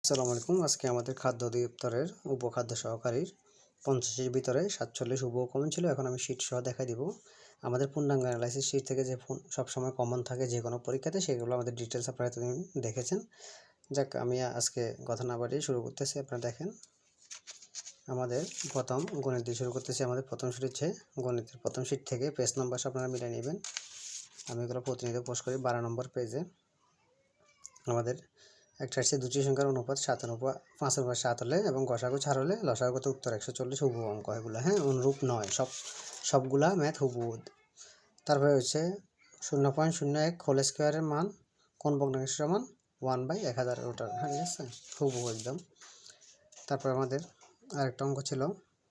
আসসালামু আলাইকুম। আজকে আমাদের খাদ্য অধিদপ্তরের উপখাদ্য সহকারীর 50-এর ভিতরে 47 হুবহু কমন ছিল। এখন আমি শীট সহ দেখাই দিব। আমাদের পূর্ণাঙ্গ অ্যানালাইসিস শীট থেকে যে সবসময় কমন থাকে যে কোনো পরীক্ষাতে, সেগুলো আমাদের ডিটেলস আপনারা এতদিন দেখেছেন। যাক, আমি আজকে কথা না বাড়িয়ে শুরু করতেছি। আপনারা দেখেন, আমাদের প্রথম গণিত দিয়ে শুরু করতেছি। আমাদের প্রথম শীট হচ্ছে গণিতের প্রথম শীট থেকে পেজ নম্বর আপনারা মিলিয়ে নেবেন। আমি এগুলো প্রতিনিয়ত পোস্ট করি 12 নম্বর পেজে। আমাদের একটা আসছে দুটি সংখ্যার অনুপাত 5/7 হলে এবং গসাগু ছাড় হলে লসাগুতে উত্তর 140 হুবহু অঙ্ক। এগুলো অনুরূপ নয়, সবগুলা ম্যাথ হুবহু। তারপরে হচ্ছে 0.01 হোল স্কোয়ারের মান কোন ভগ্নাংশের সমান 1/1000, ওটা ঠিক আছে, হুবহু একদম। তারপর আমাদের আরেকটা অঙ্ক ছিল,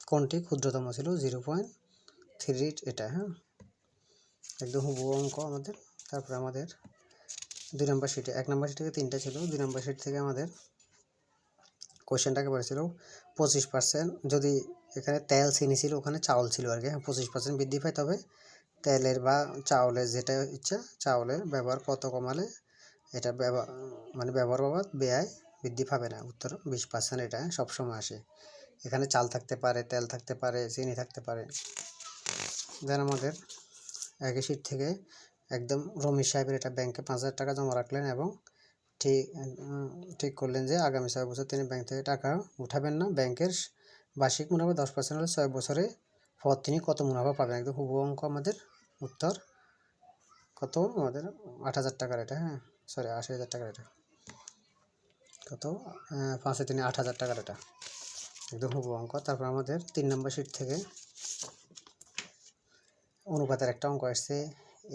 কোনটি ক্ষুদ্রতম ছিল 0.3, এটা একদম হুবহু অঙ্ক আমাদের। তারপরে আমাদের 2 নম্বর শিটে 1 নম্বর শিট থেকে 3টা ছিল। 2 নম্বর শিট থেকে আমাদের কোয়েশ্চেনটাকে বলেছিল 25%, যদি এখানে তেল চিনি ছিল, ওখানে চাউল ছিল আর কি, 25% বৃদ্ধি পায়, তবে তেলের বা চাউলের যেটা ইচ্ছা, চাউলের ব্যবহার কত কমালে এটা ব্যবহার বাবদ ব্যয় বৃদ্ধি পাবে না। উত্তর 20%। এটা সবসময় আসে। এখানে চাল থাকতে পারে, তেল থাকতে পারে, চিনি থাকতে পারে। দেন আমাদের একই শীট থেকে একদম রমিজ সাহেবের এটা ব্যাংকে 5000 টাকা জমা রাখলেন এবং ঠিক করলেন যে আগামী 6 বছর তিনি ব্যাংক থেকে টাকা উঠাবেন না। ব্যাংকের বার্ষিক মুনাফা 10% হলে 6 বছরে পর তিনি কত মুনাফা পাবেন। একদম হুবহু অঙ্ক আমাদের। উত্তর কত আমাদের 8000 টাকার, এটা 80,000 টাকার, এটা কত 5 তিনি 8000 টাকার, এটা একদম হুবহু অঙ্ক। তারপর আমাদের 3 নম্বর শিট থেকে অনুপাতের একটা অঙ্ক আসছে,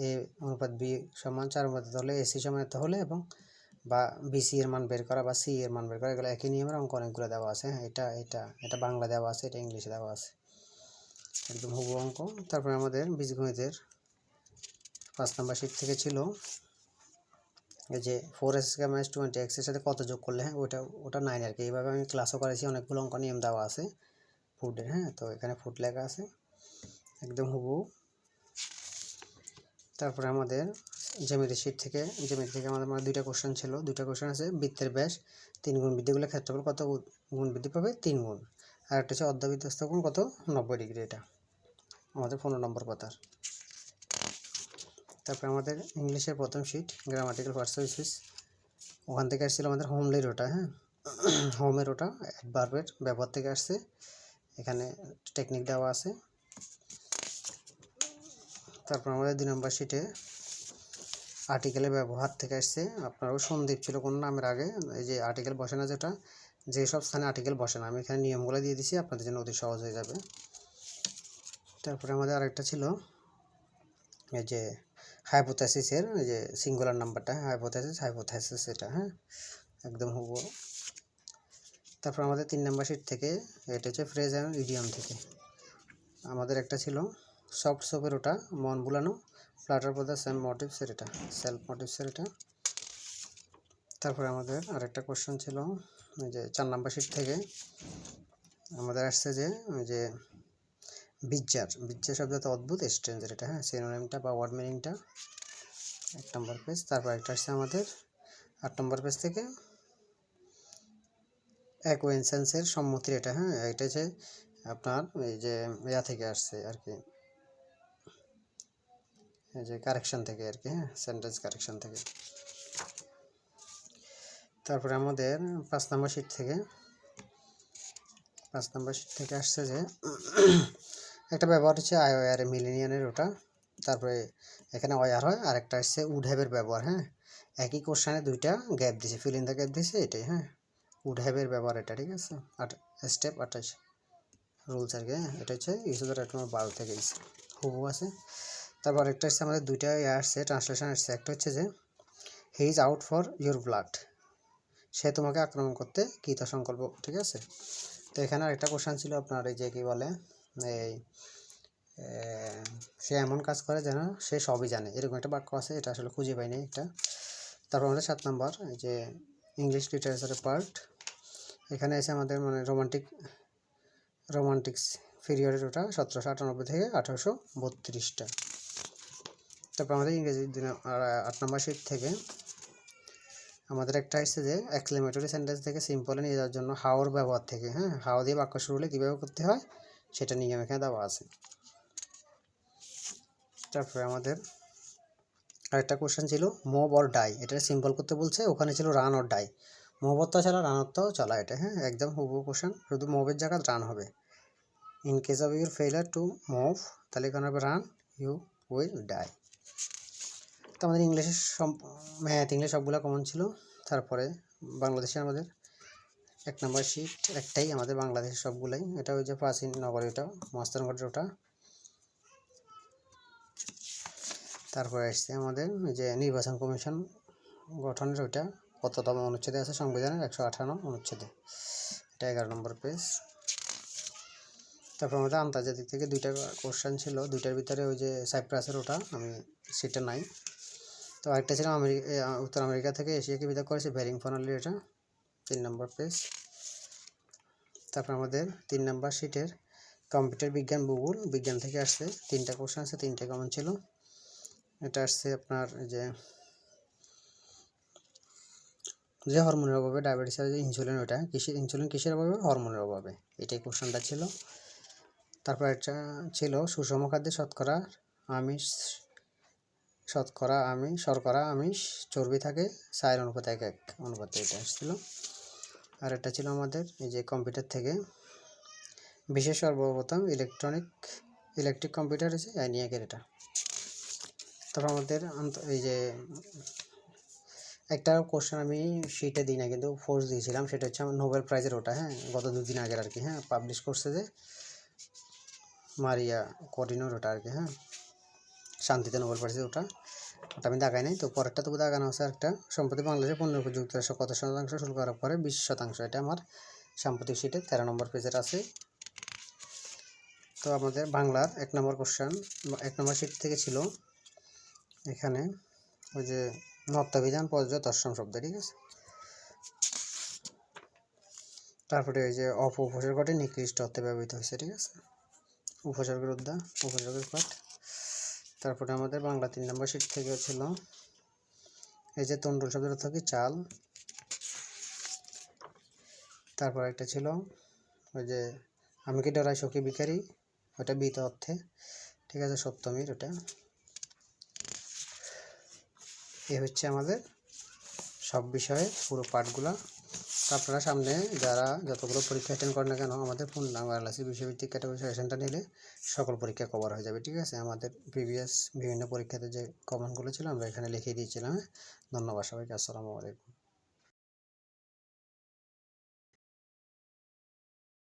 এ অনুপাত বি সমান 4 অনুপাত হলে এসি সমান এত হলে এবং বা বিসি এর মান বের করা বা সি এর মান বের করা, এগুলো একই নিয়মের অঙ্ক অনেকগুলো দেওয়া আছে। এটা বাংলা দেওয়া আছে, এটা ইংলিশে দেওয়া আছে, একদম হুবহু অঙ্ক। তারপরে আমাদের বীজগণিতের 5 নম্বর শিট থেকে ছিল এই যে 4x² - 20x এর সাথে কত যোগ করলে ওটা 9 আর কি। এইভাবে আমি ক্লাসও করেছি, অনেকগুলো অঙ্ক নিয়ম দেওয়া আছে ফুটের, তো এখানে ফুট লেখা আছে, একদম হুবহু। তারপরে আমাদের জ্যামিতি শীট থেকে আমাদের দুইটা কোশ্চেন ছিল। দুইটা কোশ্চেন আছে, বৃত্তের ব্যাস 3 গুণ বৃদ্ধি করলে ক্ষেত্রফল কত গুণ বৃদ্ধি পাবে? 3 গুণ। আর একটা হচ্ছে অর্ধবৃত্তস্থ কোণ কত? 90 ডিগ্রি। এটা আমাদের 15 নম্বর পাতার। তারপরে আমাদের ইংলিশের প্রথম শীট গ্রামাটিক্যাল পার্সেপশন, ওখান থেকে আসছিল আমাদের হোমলির ওটা, হোমের ওটা অ্যাডভার্বের ব্যবহার থেকে আসছে, এখানে টেকনিক দেওয়া আছে। তারপর আমাদের 2 নম্বর শিটে আর্টিকেলের ব্যবহার থেকে আসছে। আপনারও সন্দীপ ছিল কোন নামের আগে, এই যে আর্টিকেল বসে না, যেসব স্থানে আর্টিকেল বসে না, আমি এখানে নিয়মগুলো দিয়ে দিছি, আপনাদের জন্য অতি সহজ হয়ে যাবে। তারপরে আমাদের আরেকটা ছিল এই যে হাইপোথেসিসের এই যে সিঙ্গুলার নাম্বারটা, হাইপোথেসিস এটা, একদম হুবহু। তারপর আমাদের 3 নম্বর শিট থেকে এটা হচ্ছে ফ্রেজ এবং ইডিয়ম থেকে আমাদের একটা ছিল সফট সোপের ওটা মন বুলানো, ফ্লাটার ফর দ্য সেলফ মোটিভসের, এটা সেলফ মোটিভসের, এটা। তারপরে আমাদের আরেকটা কোশ্চেন ছিল এই যে 4 নম্বর শিট থেকে আমাদের আসছে যে বিজ্জার শব্দটা অদ্ভুত, স্ট্রেঞ্জের, এটা সিনোনিমটা বা ওয়ার্ড মিনিংটা 1 নম্বর পেজ। তারপর একটা আসছে আমাদের 8 নম্বর পেজ থেকে অ্যাকোয়েন্সেন্সের সম্মতির, এটা এটা হচ্ছে আপনার এই যে ইয়া থেকে আসছে আর কি, এই যে কারেকশন থেকে আর কি, সেন্টেন্স কারেকশন থেকে। তারপরে আমাদের 5 নম্বর শিট থেকে আসছে যে একটা ব্যবহার হচ্ছে আইওআর মিলেনিয়ানের ওটা, তারপরে এখানে ওয়ার হয়, আর একটা আসছে উড হ্যাভের ব্যবহার, একই কোশ্চেনে দুইটা গ্যাপ দিছে, ফিল ইন দ্য গ্যাপ দিছে, এটাই উড হ্যাভের ব্যবহার, এটা ঠিক আছে। স্টেপ 28 রুলস আর কি, এটা হচ্ছে ইস্যুদার 12 থেকে হুবহু আছে। তারপর একটা আসছে আমাদের দুইটা আসছে ট্রান্সলেশন আসছে, একটা হচ্ছে যে he is out for your blood, সে তোমাকে আক্রমণ করতে কৃত সংকল্প, ঠিক আছে। তো এখানে আরেকটা কোশ্চেন ছিল আপনার এই যে কি বলে, এই সে এমন কাজ করে যেন সে সবই জানে, এরকম একটা বাক্য আছে, এটা আসলে খুঁজে পাইনি এটা। তারপর আমাদের 7 নম্বর এই যে ইংলিশ লিটারেচারের পার্ট, এখানে এসে আমাদের রোমান্টিক্স পিরিয়ডের ওটা 1798 থেকে 1832টা। তারপর আমাদের ইংরেজি 8 নম্বর শিট থেকে আমাদের একটা আসছে যে এক্সক্লেমেটরি সেন্টেন্স থেকে সিম্পলে নিয়ে যাওয়ার জন্য হাওর ব্যবহার থেকে, হ্যাঁ, হাও দিয়ে বাক্য শুরু হলে কীভাবে করতে হয় সেটা নিয়ম এখানে দেওয়া আছে। তারপরে আমাদের আরেকটা কোশ্চেন ছিল মুভ অর ডাই, এটা সিম্পল করতে বলছে, ওখানে ছিল রান অর ডাই। মুভ অর্থ ছাড়া রান অর্থও চলা, এটা হ্যাঁ একদম হুবহু কোশ্চেন, শুধু মুভের জায়গায় রান হবে। In case of your failure to move, তাহলে এখানে হবে রান, ইউ উইল ডাই। তো আমাদের ইংলিশের ম্যাথ ইংলিশ সবগুলো কমন ছিল। তারপরে বাংলাদেশে আমাদের 1 নম্বর শিট একটাই, আমাদের বাংলাদেশের সবগুলাই, এটা ওই যে প্রাচীন নগরী, ওটা মস্তানগড়ের ওটা। তারপরে আসছে আমাদের যে নির্বাচন কমিশন গঠনের ওইটা কততম অনুচ্ছেদে আছে, সংবিধানের 158 অনুচ্ছেদে, এটা 11 নম্বর পেজ। তারপর আমাদের আন্তর্জাতিক থেকে 2টা কোশ্চেন ছিল, 2টার ভিতরে ওই যে সাইপ্রাসের ওটা আমি সেটা নাই। তো আরেকটা ছিল উত্তর আমেরিকা থেকে এশিয়াকে বিদায় করেছে বেরিং প্রণালী, এটা 3 নম্বর পেজ। তারপর আমাদের 3 নম্বর শিটের কম্পিউটার বিজ্ঞান ভূগোল বিজ্ঞান থেকে আসছে 3টা কোশ্চেন আছে, 3টে কমন ছিল। এটা আসছে আপনার যে হরমোনের অভাবে ডায়াবেটিস আর ইনসুলিন, ওটা ইনসুলিন কিসের অভাবে, হরমোনের অভাবে, এটাই কোশ্চেনটা ছিল। তারপর একটা ছিল সুষম খাদ্যে শর্করা আমিষ চর্বি থাকে 4:1 অনুপাতে, এটা আসছিল। আর এটা ছিল আমাদের এই যে কম্পিউটার থেকে বিশেষ সর্বপ্রথম ইলেকট্রিক কম্পিউটার আছে অ্যানিয়াকের, এটা। তারপর আমাদের এই যে একটা কোশ্চেন আমি শিটে দিই না কিন্তু ফোর্স দিয়েছিলাম, সেটা হচ্ছে আমার নোবেল প্রাইজের ওটা, হ্যাঁ গত 2 দিন আগের আর কি, হ্যাঁ পাবলিশ করছে যে মারিয়া করিনোর ওটা আর কি, হ্যাঁ শান্তিতে নোবেল প্রাইজের ওটা আমি দেখাই নাই। তো পরেরটা তবু দেখানো আছে একটা, সম্প্রতি বাংলাদেশে পণ্যের উপর যুক্তরাষ্ট্র কত শতাংশ শুল্ক আরোপ করে, 20%, এটা আমার সাম্প্রতিক শিটে 13 নম্বর পেজের আছে। তো আমাদের বাংলার 1 নম্বর কোশ্চেন 1 নম্বর শিট থেকে ছিল এখানে ওই যে নত্যবিধান পর্যায় দর্শন শব্দ, ঠিক আছে। তারপরে ওই যে উপসর্গটি নিকৃষ্ট অর্থে ব্যবহৃত হয়েছে, ঠিক আছে, উপসর্গের উদ্যা উপসর্গের পাঠ। তারপরে আমাদের বাংলা 3 নম্বর শিট থেকে ছিল এই যে তন্ডুল শব্দের অর্থ কি, চাল। তারপর একটা ছিল ওই যে আমি কি ডরাই সখী ভিখারি, ওটা বিত অর্থে, ঠিক আছে, সপ্তমীর ওটা। এই হচ্ছে আমাদের সব বিষয়ে পুরো পাঠগুলা। আপনারা সামনে যারা যতগুলো পরীক্ষা অ্যাটেন্ড করেন না কেন, আমাদের পূর্ণাঙ্গ অ্যানালাইসিস বিষয়ভিত্তিক ক্যাটাগরি সাজেশনটা নিলে সকল পরীক্ষা কভার হয়ে যাবে, ঠিক আছে। আমাদের প্রিভিয়াস বিভিন্ন পরীক্ষাতে যে কমনগুলো ছিল আমরা এখানে লিখে দিয়েছিলাম। ধন্যবাদ সবাইকে, আসসালামু আলাইকুম।